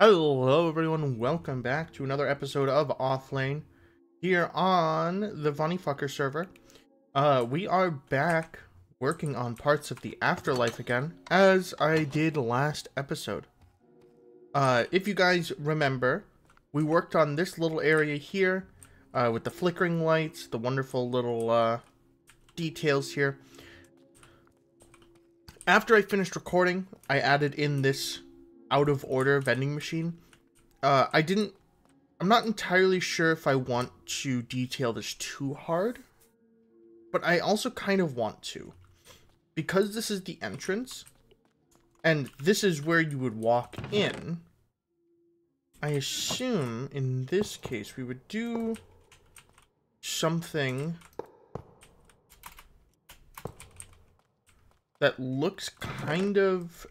Hello everyone, welcome back to another episode of OffLaine here on the Fucker server. We are back working on parts of the afterlife again, as I did last episode. If you guys remember, we worked on this little area here, with the flickering lights, the wonderful little, details here. After I finished recording, I added in this out of order vending machine. I'm not entirely sure if I want to detail this too hard, but I also kind of want to. Because this is the entrance, and this is where you would walk in, I assume in this case we would do something that looks kind of,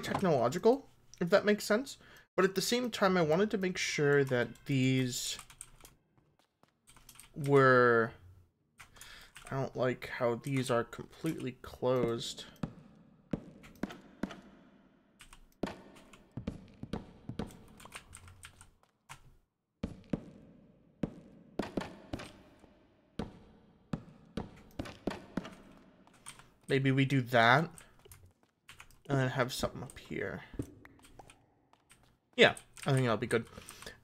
technological, if that makes sense. But at the same time, I wanted to make sure that these were... I don't like how these are completely closed. Maybe we do that. And then have something up here. Yeah, I think that'll be good.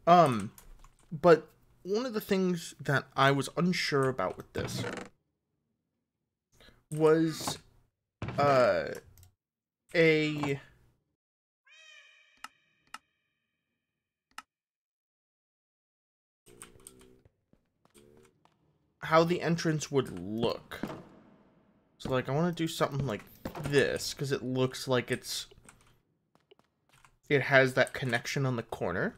But one of the things that I was unsure about with this was how the entrance would look. So like I want to do something like this because it looks like it has that connection on the corner.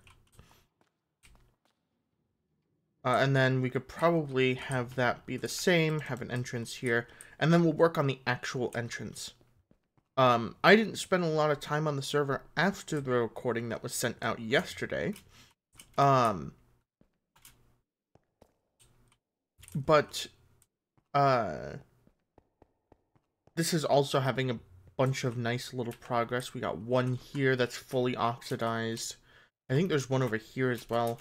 And then we could probably have that be the same, have an entrance here, and then we'll work on the actual entrance. I didn't spend a lot of time on the server after the recording that was sent out yesterday. But this is also having a bunch of nice little progress. We got one here that's fully oxidized. I think there's one over here as well,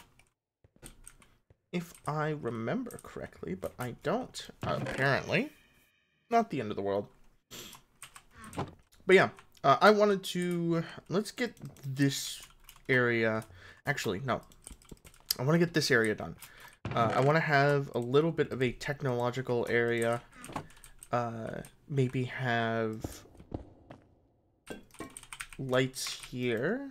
if I remember correctly, but I don't, apparently. Not the end of the world. But yeah, I wanted to... Let's get this area... Actually, no. I want to get this area done. I want to have a little bit of a technological area. Maybe have lights here.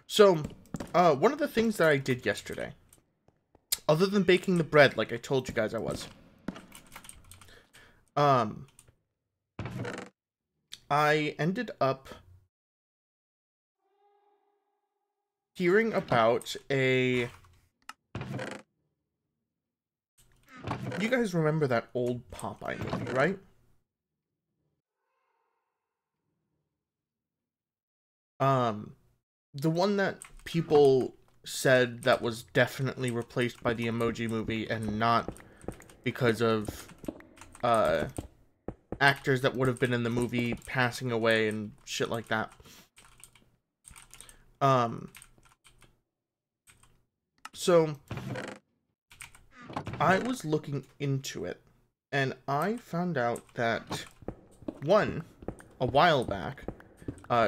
So, one of the things that I did yesterday, other than baking the bread like I told you guys I was, I ended up hearing about a... You guys remember that old Popeye movie, right? The one that people said that was definitely replaced by the Emoji Movie and not because of actors that would have been in the movie passing away and shit like that. So I was looking into it and I found out that a while back,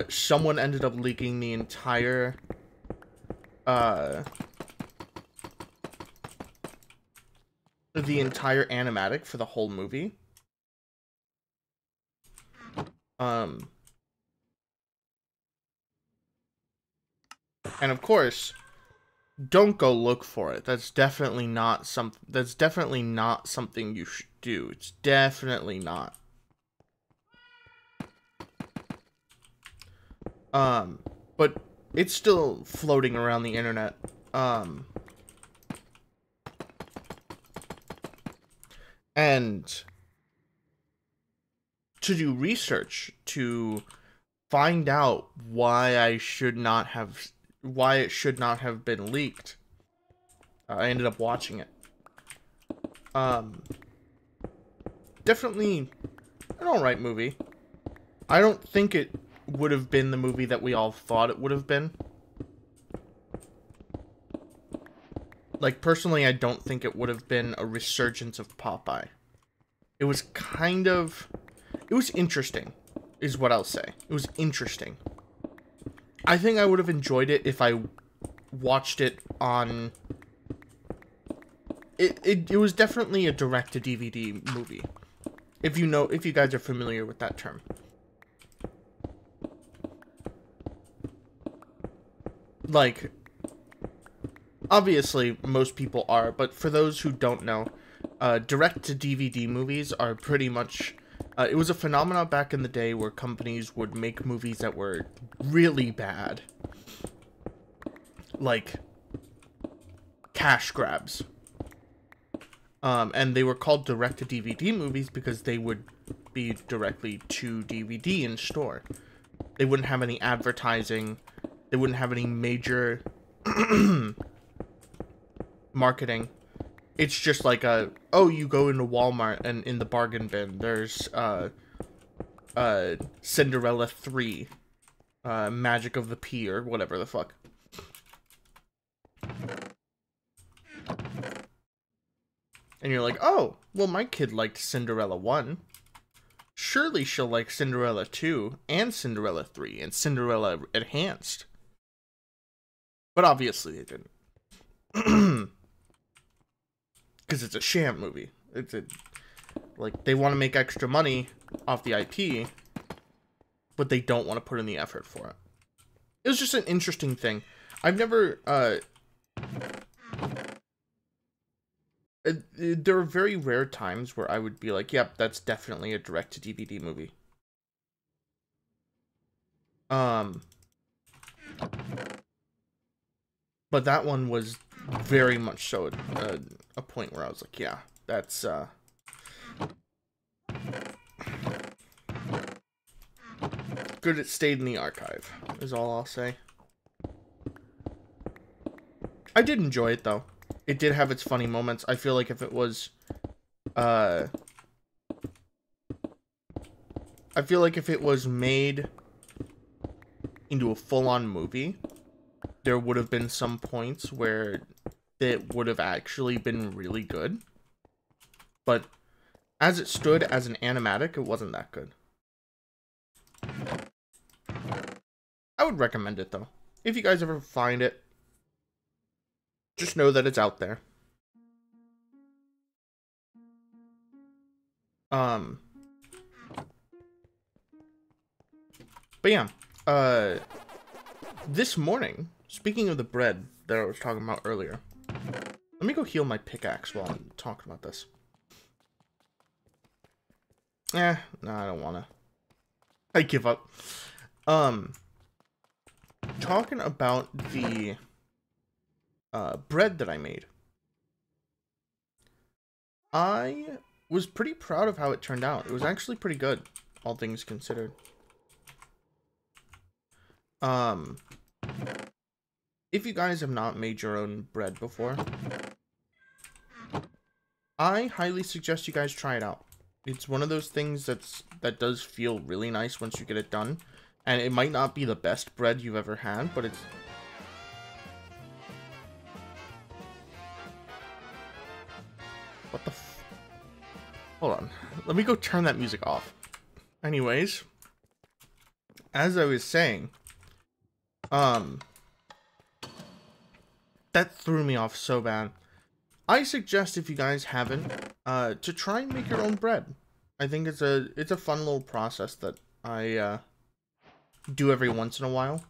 someone ended up leaking the entire animatic for the whole movie. And of course, don't go look for it. That's definitely not something you should do. It's definitely not. But it's still floating around the internet. And to do research to find out why it should not have been leaked. I ended up watching it. Definitely an alright movie. I don't think it would have been the movie that we all thought it would have been. Like, personally, I don't think it would have been a resurgence of Popeye. It was kind of... It was interesting, is what I'll say. It was interesting. I think I would have enjoyed it if I watched it on... It was definitely a direct-to-DVD movie. If you guys are familiar with that term. Like... Obviously, most people are, but for those who don't know, direct-to-DVD movies are pretty much... it was a phenomenon back in the day where companies would make movies that were really bad. Like, cash grabs. And they were called direct-to-DVD movies because they would be directly to DVD in store. They wouldn't have any advertising. They wouldn't have any major... marketing. It's just like oh, you go into Walmart and in the bargain bin there's Cinderella 3, Magic of the Pea, or whatever the fuck. And you're like, oh, well, my kid liked Cinderella 1. Surely she'll like Cinderella 2 and Cinderella 3 and Cinderella Enhanced. But obviously they didn't. Because it's a sham movie. Like, they want to make extra money off the IP, but they don't want to put in the effort for it. It was just an interesting thing. I've never, there are very rare times where I would be like, yep, that's definitely a direct-to-DVD movie. But that one was very much so a point where I was like, yeah, that's, good it stayed in the archive, is all I'll say. I did enjoy it, though. It did have its funny moments. I feel like if it was, I feel like if it was made into a full-on movie, there would have been some points where it would have actually been really good. But as it stood as an animatic, it wasn't that good. I would recommend it, though. If you guys ever find it, just know that it's out there. But yeah, this morning, speaking of the bread that I was talking about earlier, let me go heal my pickaxe while I'm talking about this. No, I don't wanna. I give up. Talking about the bread that I made. I was pretty proud of how it turned out. It was actually pretty good, all things considered. If you guys have not made your own bread before, I highly suggest you guys try it out. It's one of those things that does feel really nice once you get it done. And it might not be the best bread you've ever had, but it's... What the f... Hold on. Let me go turn that music off. Anyways, as I was saying, that threw me off so bad. I suggest, if you guys haven't, to try and make your own bread. I think it's a fun little process that I do every once in a while.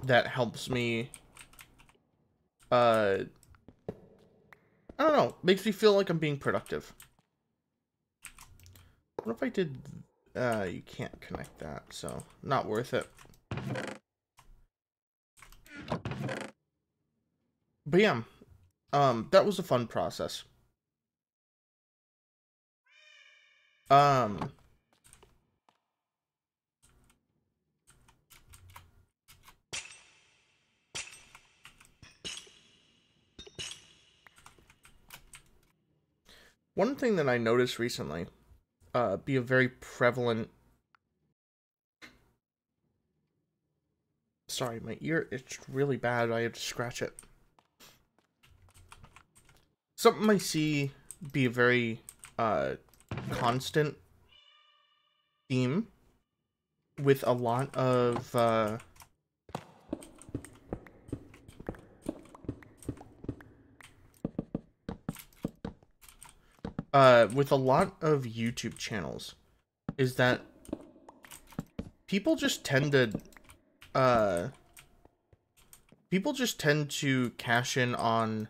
That helps me, I don't know, makes me feel like I'm being productive. What if I did, you can't connect that, so not worth it. But yeah, that was a fun process. One thing that I noticed recently, be a very prevalent... Sorry, my ear itched really bad. I had to scratch it. Something I see be a very, constant theme with a lot of, with a lot of YouTube channels is that people just tend to cash in on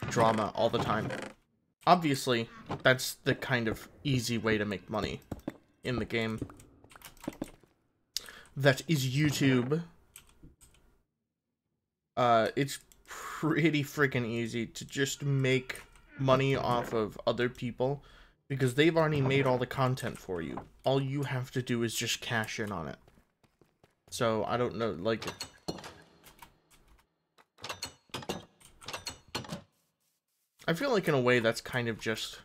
drama all the time. Obviously, that's the kind of easy way to make money in the game. That is YouTube. It's pretty freaking easy to just make money off of other people because they've already made all the content for you. All you have to do is just cash in on it. So, I don't know, like... I feel like in a way that's kind of just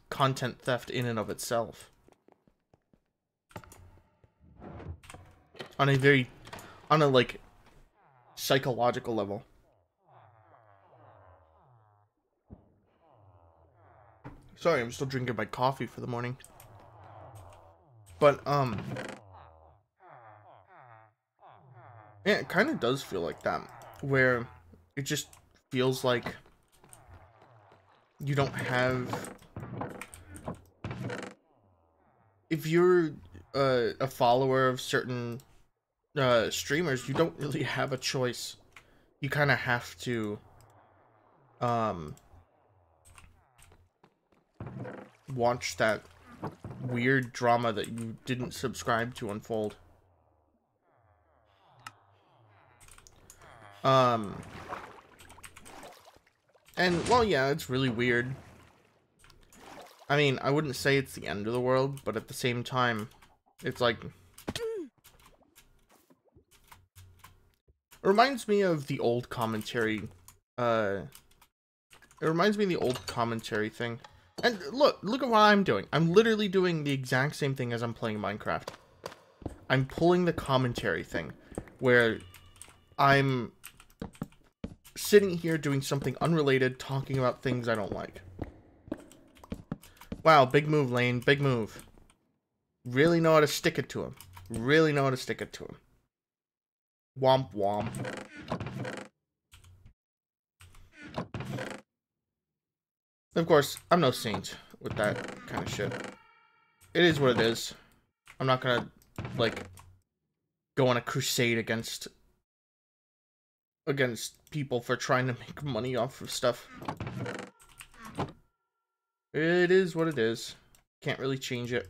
content theft in and of itself. On a like psychological level. Sorry, I'm still drinking my coffee for the morning. But yeah, it kind of does feel like that, where it just feels like you don't have... If you're a follower of certain streamers, you don't really have a choice. You kind of have to watch that weird drama that you didn't subscribe to unfold. And, well, yeah, it's really weird. I mean, I wouldn't say it's the end of the world, but at the same time, it's like... It reminds me of the old commentary, it reminds me of the old commentary thing. And look at what I'm doing. I'm literally doing the exact same thing as I'm playing Minecraft. I'm pulling the commentary thing, where I'm sitting here doing something unrelated, talking about things I don't like. Wow, big move, Lane, big move. Really know how to stick it to him. Really know how to stick it to him. Womp womp. Of course, I'm no saint with that kind of shit. It is what it is. I'm not gonna, like, go on a crusade against people for trying to make money off of stuff. It is what it is. Can't really change it.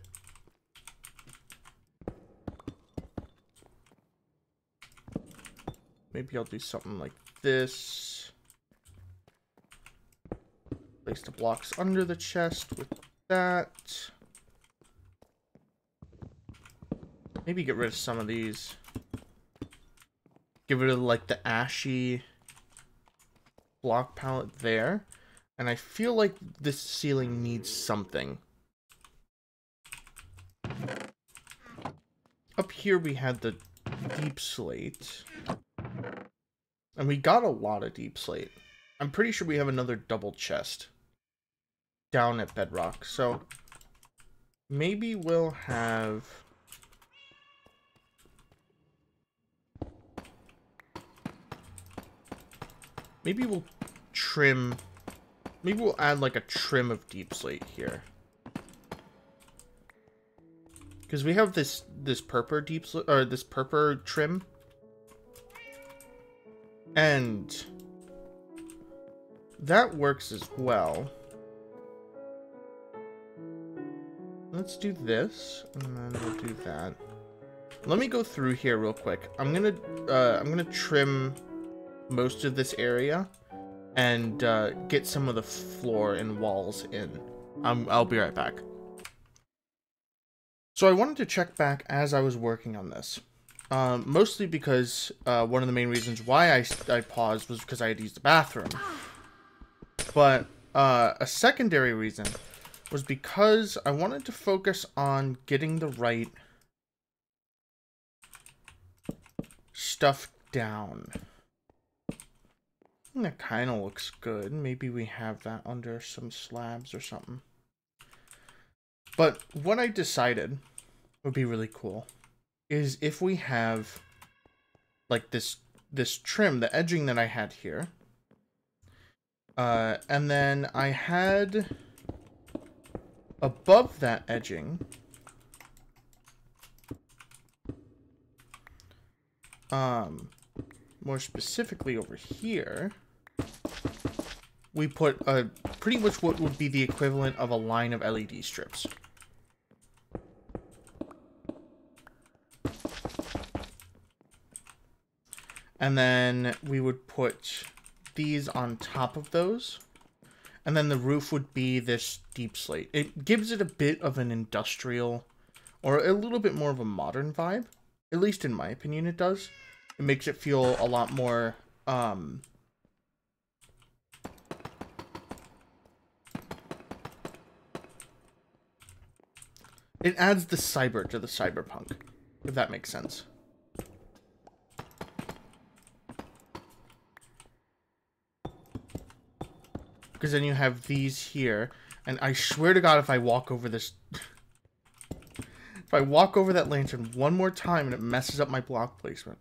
Maybe I'll do something like this. Place the blocks under the chest with that. Maybe get rid of some of these. Get rid of, like, the ashy block palette there. And I feel like this ceiling needs something. Up here we had the deep slate. And we got a lot of deep slate. I'm pretty sure we have another double chest down at bedrock. So maybe we'll have... Maybe we'll trim... Maybe we'll add like a trim of deep slate here. Because we have this purple deep slate, or this purple trim. And that works as well. Let's do this, and then we'll do that. Let me go through here real quick. I'm gonna trim most of this area and get some of the floor and walls in. I'll be right back. So I wanted to check back as I was working on this. Mostly because one of the main reasons why I paused was because I had to use the bathroom. But a secondary reason was because I wanted to focus on getting the right stuff down. And that kind of looks good. Maybe we have that under some slabs or something. But what I decided would be really cool is if we have like this trim, the edging that I had here. And then I had above that edging more specifically over here, we put pretty much what would be the equivalent of a line of LED strips. And then we would put these on top of those. And then the roof would be this deep slate. It gives it a bit of an industrial, or a little bit more of a modern vibe. At least in my opinion it does. It makes it feel a lot more, it adds the cyber to the cyberpunk, if that makes sense. Because then you have these here, and I swear to God, if I walk over this, if I walk over that lantern one more time and it messes up my block placement.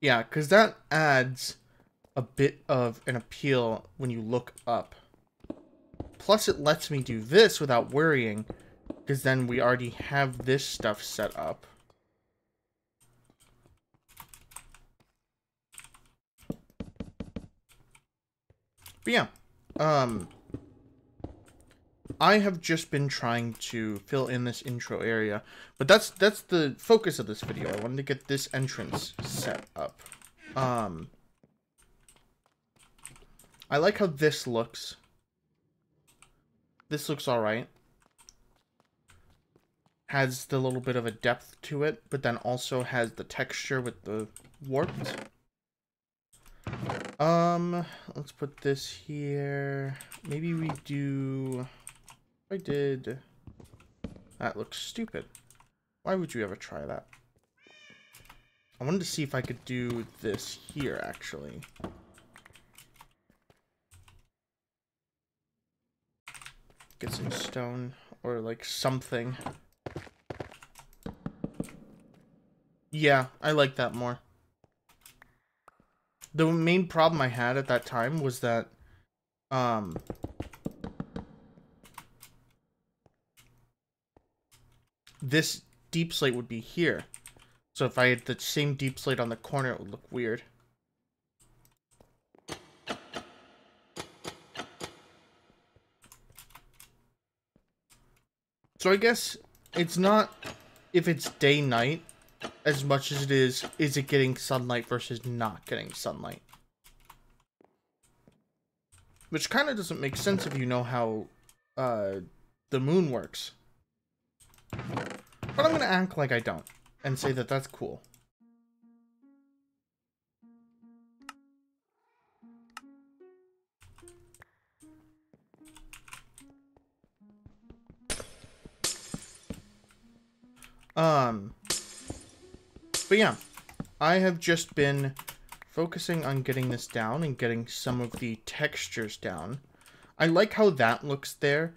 Yeah, because that adds a bit of an appeal when you look up. Plus, it lets me do this without worrying, because then we already have this stuff set up. But yeah, I have just been trying to fill in this intro area, but that's the focus of this video. I wanted to get this entrance set up. I like how this looks. This looks alright. Has the little bit of a depth to it, but then also has the texture with the warped. Let's put this here. Maybe we do... I did... That looks stupid. Why would you ever try that? I wanted to see if I could do this here, actually. Get some stone, or like something. Yeah, I like that more. The main problem I had at that time was that, this deep slate would be here. So if I had the same deep slate on the corner, it would look weird. So I guess it's not if it's day-night as much as it is it getting sunlight versus not getting sunlight. Which kind of doesn't make sense if you know how the moon works. But I'm going to act like I don't and say that that's cool. But yeah, I have just been focusing on getting this down and getting some of the textures down. I like how that looks there,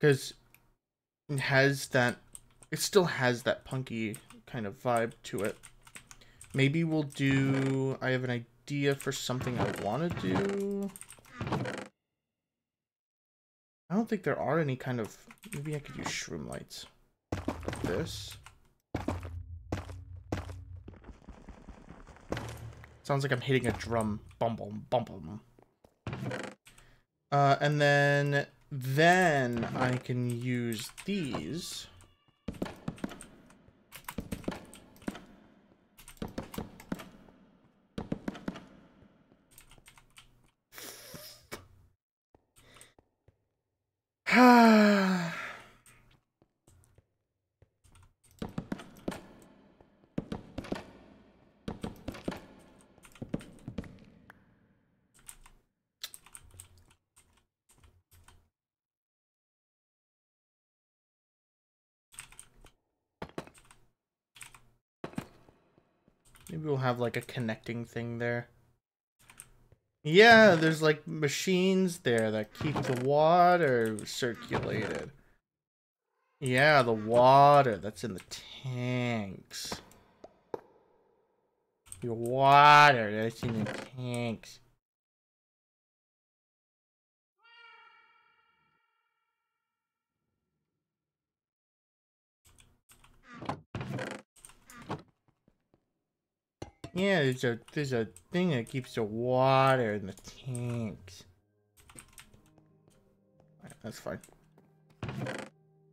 because it has that, it still has that punky kind of vibe to it. Maybe we'll do, I have an idea for something I want to do. I don't think there are any kind of, maybe I could use shroom lights. Like this. Sounds like I'm hitting a drum. Bum bum bum bum. And then I can use these. Maybe we'll have like a connecting thing there. Yeah, there's like machines there that keep the water circulated. Yeah, the water that's in the tanks. The water that's in the tanks. Yeah, there's a thing that keeps the water in the tanks. Alright, that's fine.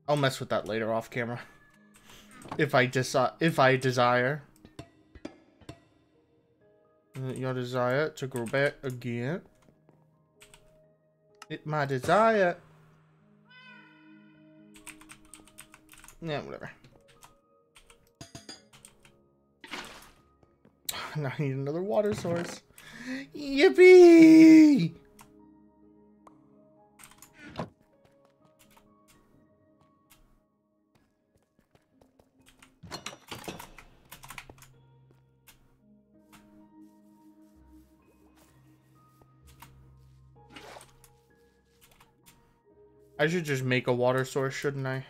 I'll mess with that later off camera. If I desire. Your desire to go back again. It's my desire. Yeah, whatever. Now I need another water source. Yippee! I should just make a water source, shouldn't I?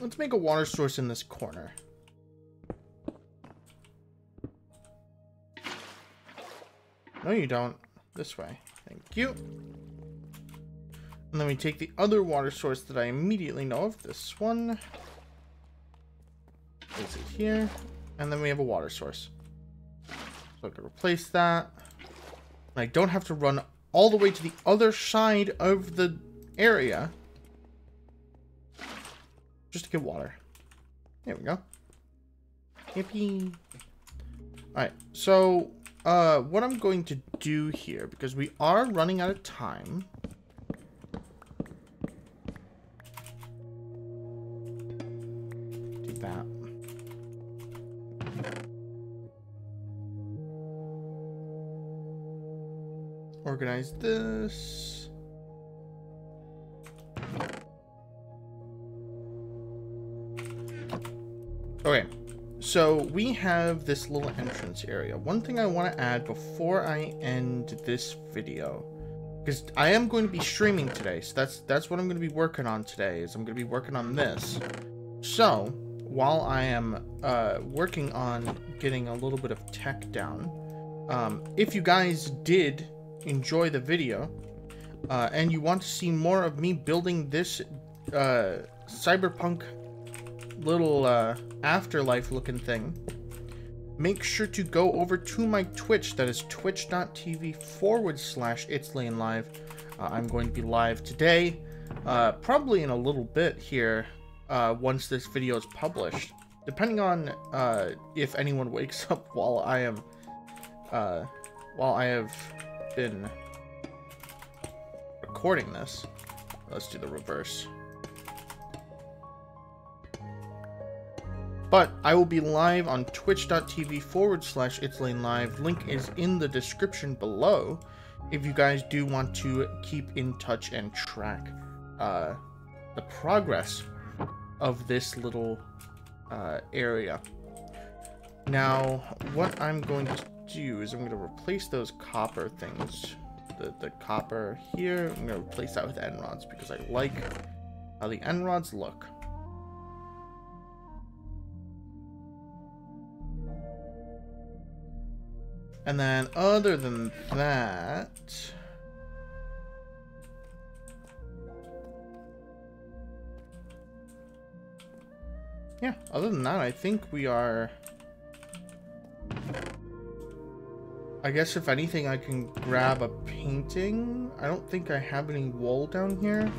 Let's make a water source in this corner. No, you don't. This way. Thank you. And then we take the other water source that I immediately know of. This one. Place it here. And then we have a water source. So I can replace that. And I don't have to run all the way to the other side of the area. Just to get water. There we go. Yippee. Alright, so what I'm going to do here, because we are running out of time. Do that. Organize this. Okay, so we have this little entrance area. One thing I want to add before I end this video, because I am going to be streaming today, so that's what I'm going to be working on today, is I'm going to be working on this. So, while I am working on getting a little bit of tech down, if you guys did enjoy the video, and you want to see more of me building this cyberpunk little afterlife looking thing, make sure to go over to my Twitch. That is twitch.tv/itslanelive. I'm going to be live today, probably in a little bit here, once this video is published, depending on if anyone wakes up while I have been recording this. Let's do the reverse. But I will be live on twitch.tv/itslanelive. Link is in the description below if you guys do want to keep in touch and track the progress of this little area. Now, what I'm going to do is I'm going to replace those copper things. The copper here, I'm going to replace that with end rods because I like how the end rods look. And then, other than that, yeah, other than that, I think we are, I guess if anything, I can grab a painting. I don't think I have any wool down here.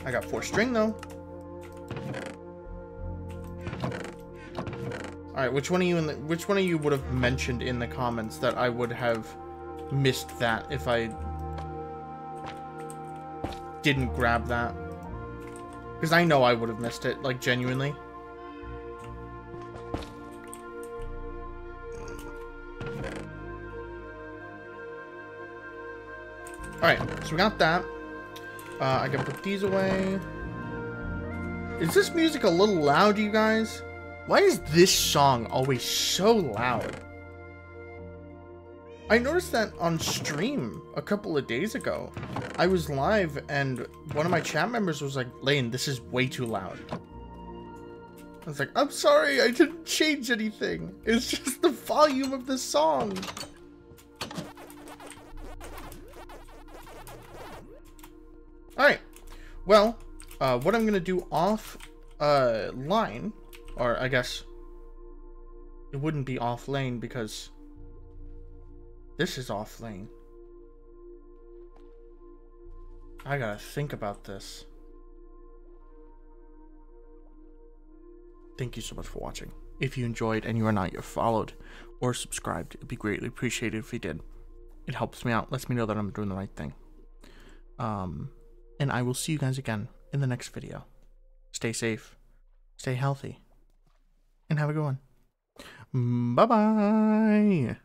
I got 4 string though. Alright, which one of you would have mentioned in the comments that I would have missed that if I didn't grab that? Because I know I would have missed it, like, genuinely. Alright, so we got that. I can put these away. Is this music a little loud, you guys? Why is this song always so loud? I noticed that on stream a couple of days ago. I was live and one of my chat members was like, Lane, this is way too loud. I was like, I'm sorry, I didn't change anything. It's just the volume of the song. Alright, well, what I'm going to do off-line, or I guess it wouldn't be off-lane because this is off-lane. I gotta think about this. Thank you so much for watching. If you enjoyed and you are not yet followed or subscribed, it'd be greatly appreciated if you did. It helps me out, lets me know that I'm doing the right thing. And I will see you guys again in the next video. Stay safe, stay healthy, and have a good one. Bye-bye.